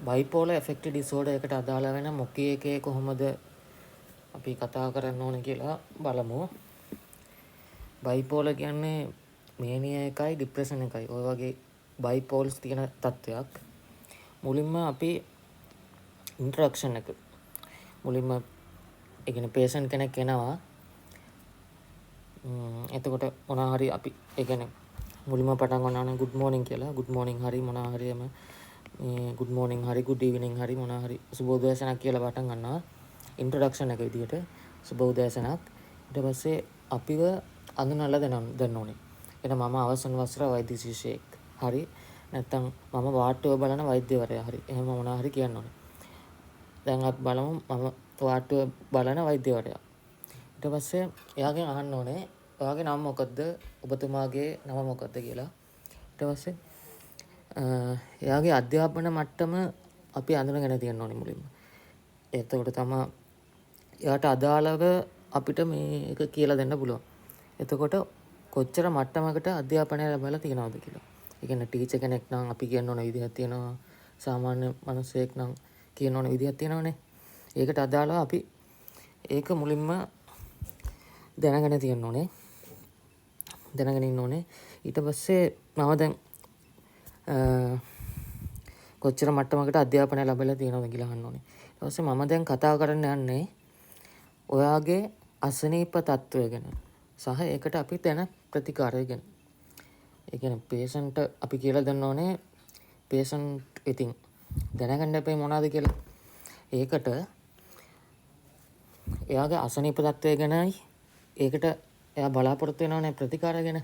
Bipolar ඇෆෙක්ටිව් disorder එකට අදාළ වෙන මොකී එකේ කොහොමද අපි කතා කරන්න ඕන කියලා බලමු. බයිපෝලර් කියන්නේ මේනියා එකයි ડિප්‍රෙෂන් එකයි. ඔය වගේ බයිපෝල්ස් තියෙන තත්ත්වයක්. මුලින්ම අපි ඉන්ට්‍රොඩක්ෂන් එක මුලින්ම ඒ කියන්නේ පේෂන්ට් කෙනෙක් එනවා. එතකොට මොනවා හරි අපි ඒ කියන්නේ මුලින්ම පටන් ගන්නවා good morning කියලා. good morning හරි මොනවා හරි එම good morning හරි good evening හරි මොනවා හරි සුබෝදෑසනක් කියලා පටන් ගන්නවා. ඉන්ට්‍රොඩක්ෂන් එක විදියට සුබෝදෑසනක්. ඊට පස්සේ අපිව අඳුනලා දෙන්න ඕනේ. එහෙනම් මම අවසන් වසර වෛද්‍ය ශිෂ්‍යයෙක්. හරි. නැත්තම් මම වාට්ටුව බලන වෛද්‍යවරයා. හරි. එහෙම මොනවා හරි කියන්න ඕනේ. දැන් අපි බලමු මම වාට්ටුව බලන වෛද්‍යවරයා. ඊට පස්සේ එයාගෙන් අහන්න ඕනේ ඔයාගේ නම මොකද්ද? ඔබතුමාගේ නම මොකද්ද කියලා. ඊට පස්සේ එයාගේ අධ්‍යාපන මට්ටම අපි අඳුනගෙන තියන්න ඕනේ මුලින්ම. එතකොට තමයි එයාට අදාළව අපිට මේක කියලා දෙන්න පුළුවන්. එතකොට කොච්චර මට්ටමකට අධ්‍යාපනය ලැබලා තියෙනවද කියලා. ඒ කියන්නේ ටීචර් කෙනෙක් නම් අපි කියන්න ඕන විදිහක් තියෙනවා. සාමාන්‍ය මිනිසෙක් නම් කියන්න ඕන විදිහක් තියෙනවනේ. ඒකට අදාළව අපි ඒක මුලින්ම දැනගෙන තියෙන්න ඕනේ. දැනගෙන ඉන්න ඕනේ. ඊට පස්සේ මම දැන් කොච්චර මට්ටමකට අධ්‍යාපනය ලැබලා තියෙනවද කියලා අහන්න ඕනේ. ඊට පස්සේ මම දැන් කතා කරන්න යන්නේ ඔයාගේ අසනීප තත්ත්වය ගැන සහ ඒකට අපි දෙන ප්‍රතිකාරය ගැන. ඒ කියන්නේ පේෂන්ට් අපි කියලා දෙන්න ඕනේ පේෂන්ට් ඉතින් දැනගන්න එපේ මොනවද කියලා. ඒකට එයාගේ අසනීප තත්ත්වය ගැනයි ඒකට එයා බලාපොරොත්තු වෙනවනේ ප්‍රතිකාරය ගැන.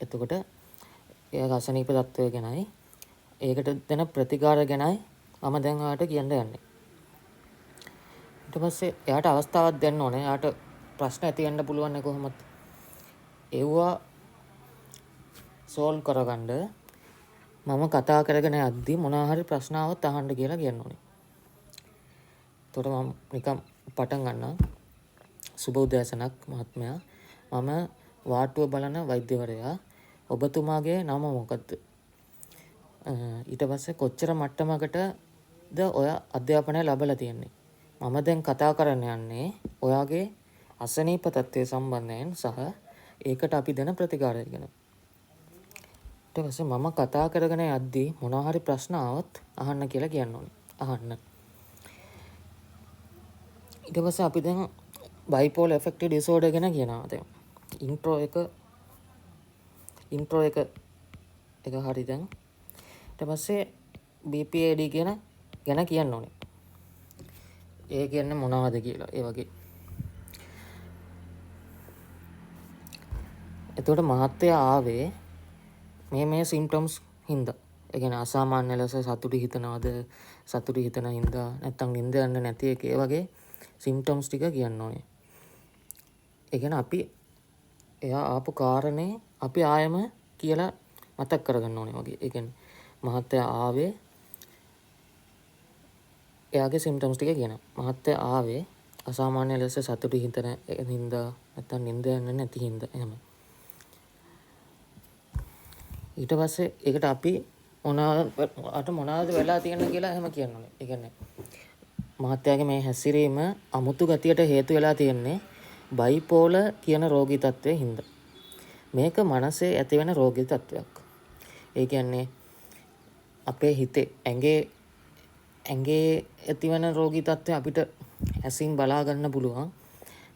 එතකොට එයාගේ අසනීප තත්ත්වය ගැනයි ඒකට දෙන ප්‍රතිකාර ගැනයි මම දැන් ඔයාලට කියන්න යන්නේ. ඊට පස්සේ එයාට අවස්ථාවක් දෙන්න ඕනේ. එයාට ප්‍රශ්න ඇති වෙන්න පුළුවන් නේ කොහොමද? ඒවා සෝල්ව් කරගන්න මම කතා කරගෙන යද්දි මොනවා හරි ප්‍රශ්න ආවොත් අහන්න කියලා කියන්න ඕනේ. එතකොට මම නිකන් පටන් ගන්නම්. සුබ උදෑසනක් මහත්මයා. මම වාට්ටුව බලන වෛද්‍යවරයා. ඔබතුමාගේ නම මොකද්ද? ඊට පස්සේ කොච්චර මට්ටමකටද ඔය අධ්‍යාපනය ලැබලා තියෙන්නේ? මම දැන් කතා කරන්න යන්නේ ඔයාගේ අසනීප තත්ත්වය සම්බන්ධයෙන් සහ ඒකට අපි දෙන ප්‍රතිකාරය ගැන. ඊට පස්සේ මම කතා කරගෙන යද්දී මොනවා හරි ප්‍රශ්න ආවොත් අහන්න කියලා කියන්න ඕනේ. අහන්න. ඊට පස්සේ අපි දැන් බයිපෝලර් ඇෆෙක්ටිව් ඩිසෝඩර් ගැන කියනවා දැන්. ඉන්ට්‍රෝ එක හරි දැන්. ඊට පස්සේ BPAD ගැන කියන්න ඕනේ. ඒ කියන්නේ මොනවද කියලා ඒ වගේ. එතකොට මහත්තයා ආවේ මේ සිම්ප්ටම්ස් හින්දා. ඒ කියන්නේ අසාමාන්‍ය ලෙස සතුටු හිතනවද? සතුටු හිතන හින්දා නැත්තම් නිින්ද යන්න නැති එක ඒ වගේ සිම්ප්ටම්ස් ටික කියන්න ඕනේ. ඒ කියන්නේ අපි එයා ආපු කාරණේ අපි ආයෙම කියලා මතක් කරගන්න ඕනේ වගේ. ඒ කියන්නේ මහත්තයා ආවේ එයාගේ සිම්ප්ටම්ස් ටික කියනවා. මහත්තයා ආවේ අසාමාන්‍ය ලෙස සතුටු හිතන හින්දා නැත්තම් නිින්ද යන්න නැති හින්දා එහෙම. ඊට පස්සේ ඒකට අපි මොනවද වෙලා තියෙන කියලා එහෙම කියන්න ඕනේ. ඒ කියන්නේ මහත්තයාගේ මේ හැසිරීම අමුතු ගතියට හේතු වෙලා තියෙන්නේ බයිපෝලර් කියන රෝගී තත්ත්වයේ හින්දා. මේක මනසේ ඇතිවෙන රෝගී තත්ත්වයක්. ඒ කියන්නේ අපේ හිතේ ඇඟේ ඇතිවන රෝගී තත්ත්වය අපිට ඇසින් බලා ගන්න පුළුවන්.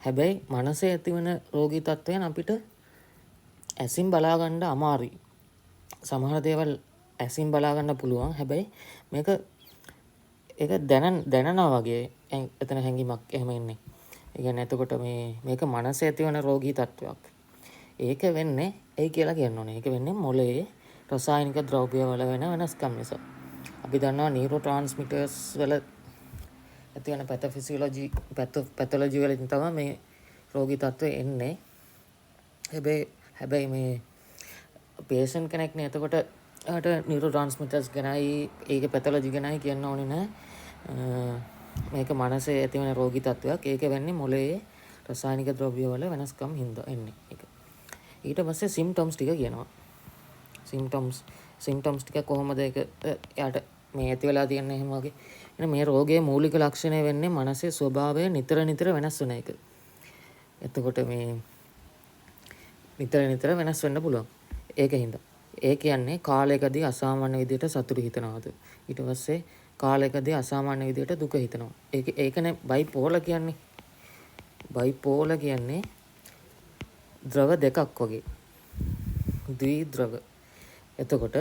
හැබැයි මනසේ ඇතිවන රෝගී තත්ත්වයන් අපිට ඇසින් බලා ගන්න අමාරුයි. සමහර දේවල් ඇසින් බලා ගන්න පුළුවන්. හැබැයි මේක ඒක දැනනවා වගේ එතන හැඟීමක් එහෙම ඉන්නේ. ඒ කියන්නේ එතකොට මේක මනසේ ඇතිවන රෝගී තත්ත්වයක්. ඒක වෙන්නේ ඒ කියලා කියන්න ඕනේ. ඒක වෙන්නේ මොළයේ රසායනික ද්‍රව්‍ය වල වෙන වෙනස්කම් නිසා. අපි දන්නවා නියුරෝ ට්‍රාන්ස්මිටර්ස් වල ඇති වෙන පැතොලොජි වලින් තමයි මේ රෝගී තත්ත්වය එන්නේ. හැබැයි මේ පේෂන්ට් කෙනෙක්නේ එතකොට එයාට නියුරෝ ට්‍රාන්ස්මිටර්ස් ගැනයි ඒකේ පැතොලොජි ගැනයි කියන්න ඕනේ නැහැ. මේක මනසේ ඇතිවන රෝගී තත්ත්වයක්. ඒක වෙන්නේ මොළයේ රසායනික ද්‍රව්‍ය වල වෙනස්කම් හින්දා එන්නේ. ඒක. ඊට පස්සේ සිම්ප්ටම්ස් ටික කියනවා. සිම්ප්ටම්ස් සිම්ටම්ස් ටික කොහොමද ඒකට එයාට මේ ඇති වෙලා තියන්නේ එහෙම වගේ. එහෙනම් මේ රෝගයේ මූලික ලක්ෂණය වෙන්නේ මනසේ ස්වභාවය නිතර නිතර වෙනස් වෙන එක. එතකොට මේ නිතර වෙනස් වෙන්න පුළුවන්. ඒකින්ද ඒ කියන්නේ කාලයකදී අසාමාන්‍ය විදිහට සතුටු හිතනවාද. ඊට පස්සේ කාලයකදී අසාමාන්‍ය විදිහට දුක හිතනවා. ඒකනේ බයිපෝලර් කියන්නේ. බයිපෝලර් කියන්නේ ද්‍රව දෙකක් වගේ. ද්විද්‍රව. එතකොට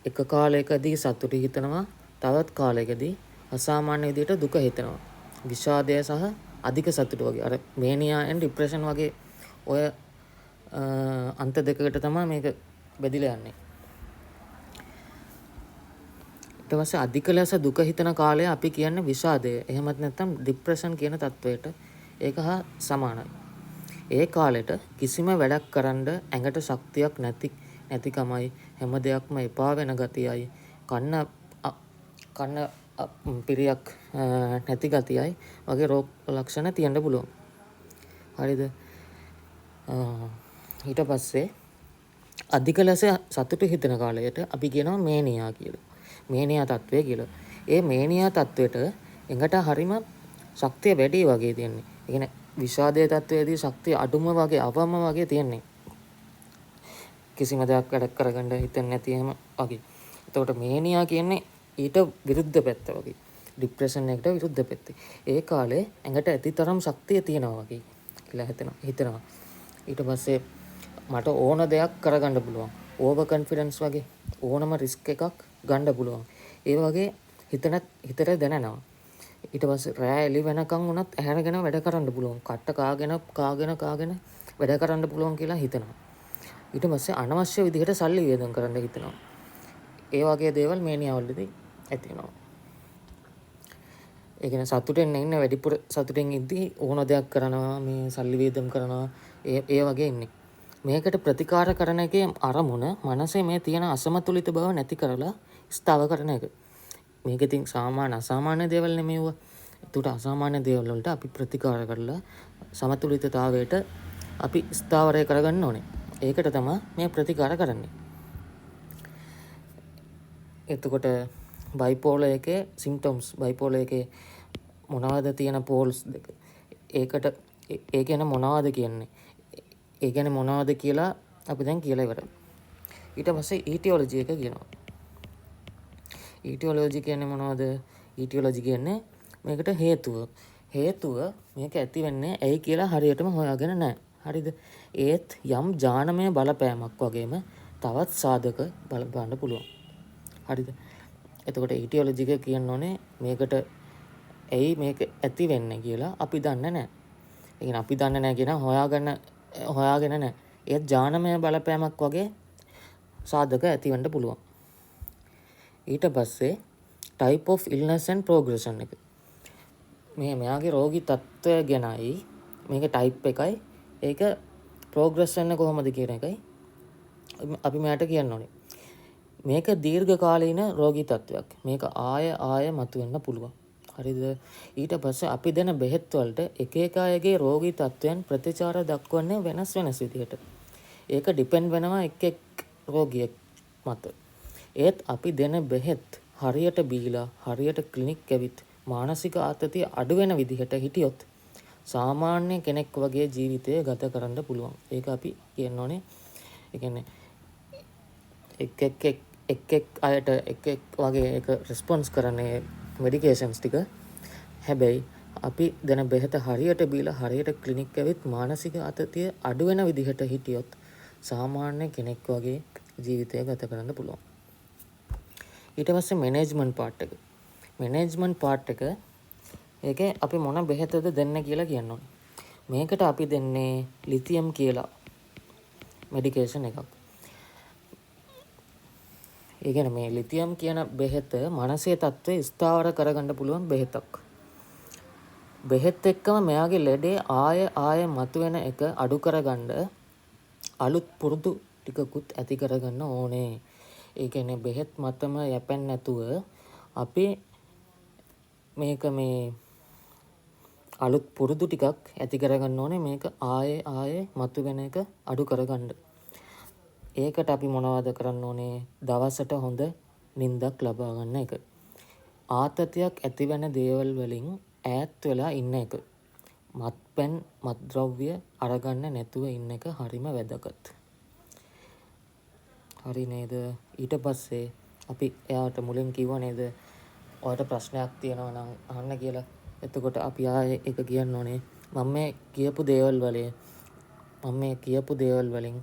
එක කාලයකදී සතුටු හිතනවා, තවත් කාලයකදී අසාමාන්‍ය විදිහට දුක හිතනවා. විෂාදය සහ අධික සතුට වගේ. අර මේනියා ඇන්ඩ් ડિප්‍රෙෂන් වගේ ඔය අන්ත දෙකකට තමයි මේක බෙදිලා යන්නේ. ඊට පස්සේ අධික ලෙස දුක හිතන කාලය අපි කියන්නේ විෂාදය. එහෙමත් නැත්නම් ડિප්‍රෙෂන් කියන තත්වයට ඒක හා සමානයි. ඒ කාලෙට කිසිම වැඩක් කරන්න ඇඟට ශක්තියක් නැතිකමයි, හැම දෙයක්ම එපා වෙන ගතියයි, කන්න පිරියක් නැති ගතියයි වගේ රෝග ලක්ෂණ තියෙන්න පුළුවන්. හරිද? ඊට පස්සේ අධික ලෙස සතුටු හිතන කාලයට අපි කියනවා මේනියා කියලා. මේනියා තත්වය කියලා. ඒ මේනියා තත්වයට එඟට හරිම ශක්තිය වැඩි වගේ තියෙන්නේ. ඒ කියන්නේ විෂාදයේ තත්වයේදී ශක්තිය අඩුම වගේ අවම වගේ තියෙන්නේ. කිසිම දෙයක් වැඩ කරගන්න හිතෙන්නේ නැති එහෙම වගේ. එතකොට මේනියා කියන්නේ ඊට විරුද්ධ පැත්ත වගේ. ડિප්‍රෙෂන් එකට විරුද්ධ පැත්ත. ඒ කාලේ ඇඟට ඇතිතරම් ශක්තිය තියෙනවා වගේ කියලා හිතනවා. ඊට පස්සේ මට ඕන දෙයක් කරගන්න පුළුවන්. ඕවර් කොන්ෆිඩන්ස් වගේ ඕනම රිස්ක් එකක් ගන්න පුළුවන්. ඒ වගේ හිතට දැනෙනවා. ඊට පස්සේ රෑ එළි වෙනකන් උනත් ඇහැරගෙන වැඩ කරන්න පුළුවන්. කට්ට කාගෙන වැඩ කරන්න පුළුවන් කියලා හිතනවා. ඊට පස්සේ අනවශ්‍ය විදිහට සල්ලි වියදම් කරන්න හිතනවා. ඒ වගේ දේවල් මේනියාවලදී ඇති වෙනවා. ඒ කියන්නේ සතුටෙන් ඉන්න වැඩිපුර සතුටෙන් ඉද්දී ඕන දෙයක් කරනවා, මේ සල්ලි වියදම් කරනවා, ඒ වගේ ඉන්නේ. මේකට ප්‍රතිකාර කරන එකේ අරමුණ මනසේ මේ තියෙන අසමතුලිත බව නැති කරලා ස්ථාව කරන එක. මේක ඉතින් අසාමාන්‍ය දේවල් නෙමෙයිව. ඒකට අසාමාන්‍ය දේවල් වලට අපි ප්‍රතිකාර කරලා සමතුලිතතාවයට අපි ස්ථාවරය කරගන්න ඕනේ. ඒකට තමයි මේ ප්‍රතිකාර කරන්නේ. එතකොට බයිපෝලර් එකේ සිම්ප්ටම්ස්, බයිපෝලර් එකේ මොනවද තියෙන පෝල්ස් දෙක. ඒ කියන්නේ මොනවද කියන්නේ? ඒ කියන්නේ මොනවද කියලා අපි දැන් කියලා ඉවරයි. ඊට පස්සේ ඊටියොලොජි එක කියනවා. ඊටියොලොජි කියන්නේ මොනවද? ඊටියොලොජි කියන්නේ මේකට හේතුව මේක ඇති වෙන්නේ ඇයි කියලා හරියටම හොයාගෙන නැහැ. හරිද? ඒත් යම් ඥානමය බලපෑමක් වගේම තවත් සාධක බලපාන්න පුළුවන්. හරිද? එතකොට ඊටියොලොජි එක කියන්නේ මේකට ඇයි මේක ඇති වෙන්නේ කියලා අපි දන්නේ නැහැ. ඒ කියන්නේ අපි දන්නේ නැහැ කියන හොයාගෙන නැහැ. ඒත් ඥානමය බලපෑමක් වගේ සාධක ඇති වෙන්න පුළුවන්. ඊට පස්සේ type of illness and progression එක. මෙයාගේ රෝගී තත්ත්වය ගැනයි මේක type එකයි ඒක progress වෙන්නේ කොහොමද කියන එකයි අපි මෙයාට කියන්න ඕනේ. මේක දීර්ඝකාලීන රෝගී තත්ත්වයක්. මේක ආය මතුවෙන්න පුළුවන්. හරිද? ඊට පස්සේ අපි දෙන බෙහෙත් වලට එක එක අයගේ රෝගී තත්ත්වයන් ප්‍රතිචාර දක්වන්නේ වෙනස් විදිහට. ඒක ඩිපෙන්ඩ් වෙනවා එක් රෝගියෙක් මත. ඒත් අපි දෙන බෙහෙත් හරියට බීලා හරියට ක්ලිනික් ඇවිත් මානසික ආතතිය අඩු වෙන විදිහට හිටියොත් සාමාන්‍ය කෙනෙක් වගේ ජීවිතය ගත කරන්න පුළුවන්. ඒක අපි කියන්න ඕනේ. ඒ කියන්නේ එක් අයට එක් වගේ ඒක රෙස්පොන්ස් කරන්නේ මෙඩිකේෂන්ස් ටික. හැබැයි අපි දෙන බෙහෙත හරියට බීලා හරියට ක්ලිනික් ඇවිත් මානසික ආතතිය අඩු වෙන විදිහට හිටියොත් සාමාන්‍ය කෙනෙක් වගේ ජීවිතය ගත කරන්න පුළුවන්. ඊට පස්සේ මැනේජ්මන්ට් පාර්ට් එක ඒකේ අපි මොන බෙහෙතද දෙන්න කියලා කියන්න ඕනේ. මේකට අපි දෙන්නේ ලිතියම් කියලා මෙඩිකේෂන් එකක්. ඒ කියන්නේ මේ ලිතියම් කියන බෙහෙත මනසේ තත්ත්වය ස්ථාවර කරගන්න පුළුවන් බෙහෙතක්. බෙහෙත් එක්කම මෙයාගේ ලෙඩේ ආය මතුවෙන එක අඩු කරගන්න අලුත් පුරුදු ටිකකුත් ඇති කරගන්න ඕනේ. ඒ කියන්නේ බෙහෙත් මතම යැපෙන්නේ නැතුව අපි මේක මේ අලුත් පුරුදු ටිකක් ඇති කරගන්න ඕනේ මේක ආයේ මතුවෙන එක අඩු කරගන්න. ඒකට අපි මොනවද කරන්න ඕනේ? දවසට හොඳ නිින්දක් ලබා ගන්න එක. ආතතියක් ඇතිවෙන දේවල් වලින් ඈත් වෙලා ඉන්න එක. මත්පැන් මත්ද්‍රව්‍ය අරගන්න නැතුව ඉන්න එක හරිම වැදගත්. හරි නේද? ඊට පස්සේ අපි එයාට මුලින් කිව්වා නේද? ඔයාලට ප්‍රශ්නයක් තියෙනවා නම් අහන්න කියලා. එතකොට අපි ආයේ එක කියන්න ඕනේ. මම මේ කියපු දේවල් වලින්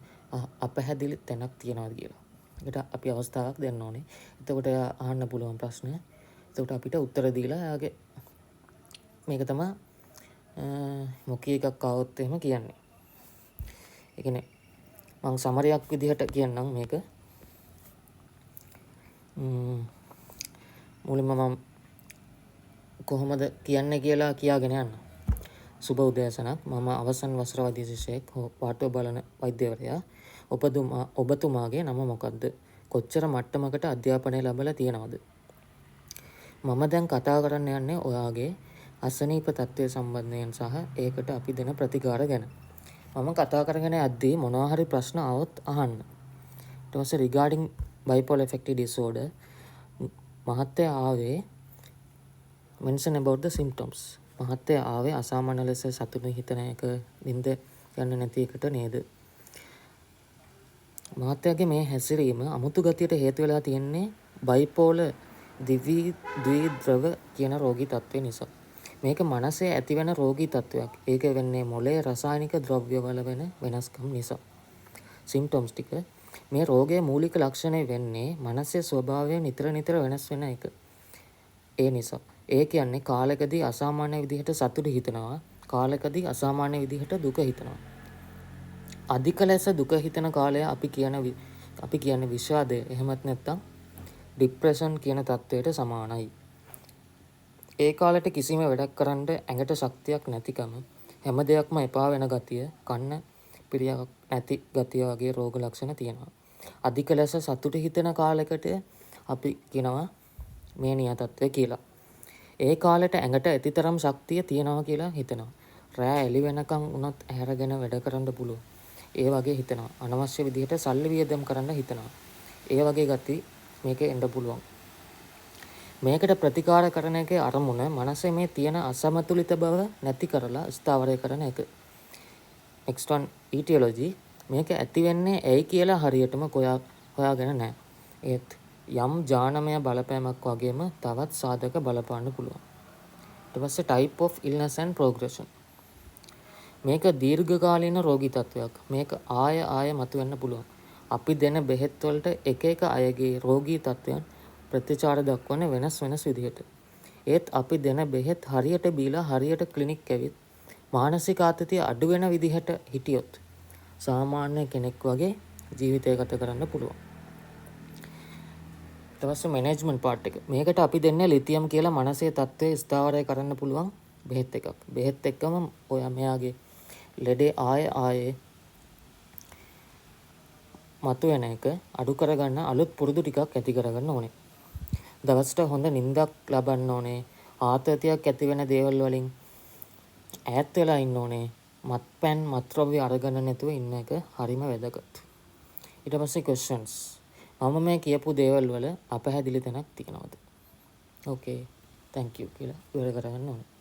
අපැහැදිලි තැනක් තියනවාද කියලා. ඒකට අපි අවස්ථාවක් දෙන්න ඕනේ. එතකොට එයා අහන්න පුළුවන් ප්‍රශ්න. එතකොට අපිට උත්තර දීලා එයාගේ මේක තමයි මොකී එකක් ආවොත් එහෙම කියන්නේ. ඒ කියන්නේ මම සමරයක් විදිහට කියන්නම් මේක. මුලින්ම මම කොහොමද කියන්නේ කියලා කියාගෙන යන්න. සුබ උදෑසනක්. මම අවසන් වසර වෛද්‍ය ශිෂ්‍යයෙක්. පාටුව බලන වෛද්‍යවරයා. ඔබතුමාගේ නම මොකක්ද? කොච්චර මට්ටමකට අධ්‍යාපනය ලැබලා තියෙනවද? මම දැන් කතා කරන්න යන්නේ ඔයාගේ අසනීප තත්ත්වය සම්බන්ධයෙන් සහ ඒකට අපි දෙන ප්‍රතිකාර ගැන. මම කතා කරගෙන යද්දී මොනවා හරි ප්‍රශ්න આવොත් අහන්න. ඊට පස්සේ regarding bipolar affective disorder මහත්තයා ආවේ mention about the symptoms. මහත්තයා ආවේ අසාමාන්‍ය ලෙස සතුටු හිතන එක නින්ද යන්නේ නැති එකට නේද? මහත්තයාගේ මේ හැසිරීම අමුතු ගතියට හේතු වෙලා තියෙන්නේ bipolar ද්විද්‍රව කියන රෝගී තත්ත්වය නිසා. මේක මනසේ ඇතිවෙන රෝගී තත්ත්වයක්. ඒක වෙන්නේ මොළයේ රසායනික ද්‍රව්‍යවල වෙන වෙනස්කම් නිසා. සිම්ප්ටොම්ස් ටික මේ රෝගයේ මූලික ලක්ෂණය වෙන්නේ මනසේ ස්වභාවය නිතර වෙනස් වෙන එක. ඒ නිසා ඒ කියන්නේ කාලකදී අසාමාන්‍ය විදිහට සතුටු හිතනවා, කාලකදී අසාමාන්‍ය විදිහට දුක හිතනවා. අධික ලෙස දුක හිතන කාලය අපි කියන්නේ විෂාදය. එහෙමත් නැත්නම් ડિප්‍රෙෂන් කියන තත්ත්වයට සමානයි. ඒ කාලෙට කිසිම වැඩක් කරන්න ඇඟට ශක්තියක් නැතිකම, හැම දෙයක්ම එපා වෙන ගතිය, කන්න පිරියක් නැති ගතිය වගේ රෝග ලක්ෂණ තියෙනවා. අධික ලෙස සතුටු හිතෙන කාලයකට අපි කියනවා මේනියා තත්ත්වය කියලා. ඒ කාලෙට ඇඟට ඇතිතරම් ශක්තිය තියනවා කියලා හිතනවා. රෑ එළි වෙනකන් උනත් ඇහැරගෙන වැඩ කරන්න පුළුවන්. ඒ වගේ හිතනවා. අනවශ්‍ය විදිහට සල්ලි වියදම් කරන්න හිතනවා. ඒ වගේ ගති මේකේ එන්න පුළුවන්. මේකට ප්‍රතිකාර කරන එකේ අරමුණ මනසේ මේ තියෙන අසමතුලිත බව නැති කරලා ස්ථාවරය කරන එක. next one etiology. මේක ඇති වෙන්නේ ඇයි කියලා හරියටම හොයාගෙන නැහැ. ඒත් යම් ජානමය බලපෑමක් වගේම තවත් සාධක බලපාන්න පුළුවන්. ඊට පස්සේ type of illness and progression. මේක දීර්ඝකාලීන රෝගී තත්වයක්. මේක ආය මතුවෙන්න පුළුවන්. අපි දෙන බෙහෙත් වලට එක අයගේ රෝගී තත්වයන් ප්‍රතිචාර දක්වන වෙනස් විදිහට. ඒත් අපි දෙන බෙහෙත් හරියට බීලා හරියට ක්ලිනික් ඇවිත් මානසික ආතතිය අඩු වෙන විදිහට හිටියොත් සාමාන්‍ය කෙනෙක් වගේ ජීවිතය ගත කරන්න පුළුවන්. ඊට පස්සේ මැනේජ්මන්ට් පාර්ට් එක. මේකට අපි දෙන්නේ ලිතියම් කියලා මනසේ තත්ත්වය ස්ථාවරය කරන්න පුළුවන් බෙහෙත් එකක්. බෙහෙත් එක්කම ඔයා මෙයාගේ ලෙඩේ ආයේ මතුවෙන එක අඩු කරගන්න අලුත් පුරුදු ටිකක් ඇති කරගන්න ඕනේ. දවසට හොඳ නිින්දක් ලබන්න ඕනේ. ආතතියක් ඇති වෙන දේවල් වලින් ඈත් වෙලා ඉන්න ඕනේ. මත්පැන් මත්ද්‍රව්‍ය අරගන්න නැතුව ඉන්න එක හරිම වැදගත්. ඊට පස්සේ questions. මම මේ කියපු දේවල් වල අපැහැදිලි තැනක් තියෙනවද? Okay, thank you කියලා ඉවර කරගන්න ඕනේ.